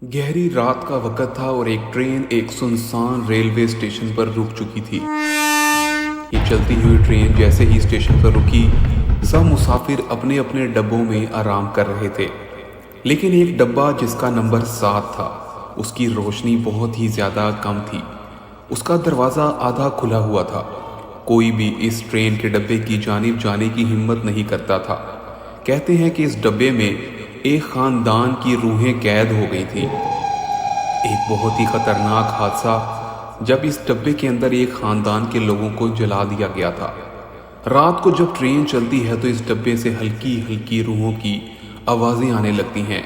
गहरी रात का वक्त था और एक ट्रेन एक सुनसान रेलवे स्टेशन पर रुक चुकी थी। ये चलती हुई ट्रेन जैसे ही स्टेशन पर रुकी, सब मुसाफिर अपने अपने डब्बों में आराम कर रहे थे। लेकिन एक डब्बा जिसका नंबर 7 था, उसकी रोशनी बहुत ही ज़्यादा कम थी। उसका दरवाज़ा आधा खुला हुआ था। कोई भी इस ट्रेन के डब्बे की जानिब जाने की हिम्मत नहीं करता था। कहते हैं कि इस डब्बे में एक ख़ानदान की रूहें कैद हो गई थी। एक बहुत ही ख़तरनाक हादसा जब इस डब्बे के अंदर एक ख़ानदान के लोगों को जला दिया गया था। रात को जब ट्रेन चलती है तो इस डब्बे से हल्की हल्की रूहों की आवाज़ें आने लगती हैं,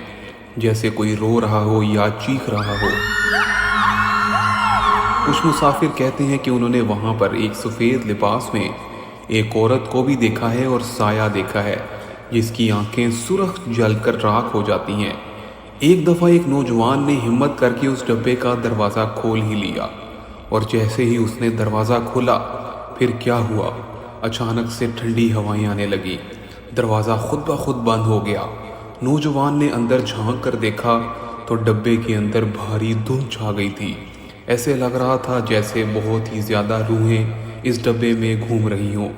जैसे कोई रो रहा हो या चीख रहा हो। कुछ मुसाफिर कहते हैं कि उन्होंने वहाँ पर एक सफ़ेद लिबास में एक औरत को भी देखा है और साया देखा है, जिसकी आंखें सुर्ख जलकर राख हो जाती हैं। एक दफ़ा एक नौजवान ने हिम्मत करके उस डब्बे का दरवाज़ा खोल ही लिया, और जैसे ही उसने दरवाज़ा खोला, फिर क्या हुआ, अचानक से ठंडी हवाएं आने लगी। दरवाज़ा खुद ब खुद बंद हो गया। नौजवान ने अंदर झांक कर देखा तो डब्बे के अंदर भारी धुंध छा गई थी। ऐसे लग रहा था जैसे बहुत ही ज़्यादा रूहें इस डब्बे में घूम रही हों।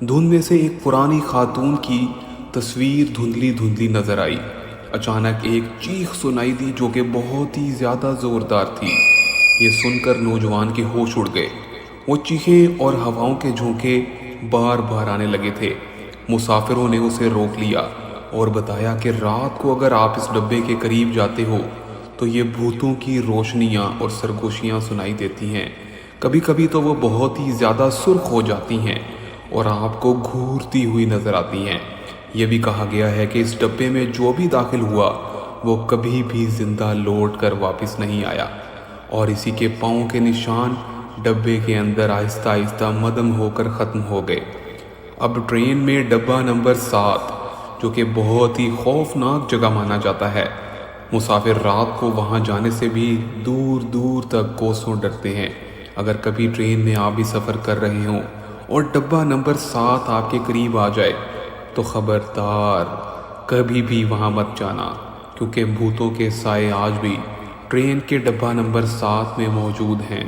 धुंध में से एक पुरानी खातून की तस्वीर धुंधली धुंधली नजर आई। अचानक एक चीख सुनाई दी जो कि बहुत ही ज़्यादा ज़ोरदार थी। ये सुनकर नौजवान के होश उड़ गए। वो चीखें और हवाओं के झोंके बार बार आने लगे थे। मुसाफिरों ने उसे रोक लिया और बताया कि रात को अगर आप इस डब्बे के करीब जाते हो तो ये भूतों की रोशनियाँ और सरगोशियाँ सुनाई देती हैं। कभी कभी तो वो बहुत ही ज़्यादा सुर्ख हो जाती हैं और आपको घूरती हुई नज़र आती हैं। ये भी कहा गया है कि इस डब्बे में जो भी दाखिल हुआ वो कभी भी ज़िंदा लौट कर वापस नहीं आया, और इसी के पाँव के निशान डब्बे के अंदर आहिस्ता आहिस्ता मदम होकर ख़त्म हो गए। अब ट्रेन में डब्बा नंबर 7, जो कि बहुत ही खौफनाक जगह माना जाता है, मुसाफिर रात को वहाँ जाने से भी दूर दूर तक कोसों डरते हैं। अगर कभी ट्रेन में आप भी सफ़र कर रहे हों और डब्बा नंबर 7 आपके करीब आ जाए तो ख़बरदार कभी भी वहाँ मत जाना, क्योंकि भूतों के साए आज भी ट्रेन के डब्बा नंबर 7 में मौजूद हैं।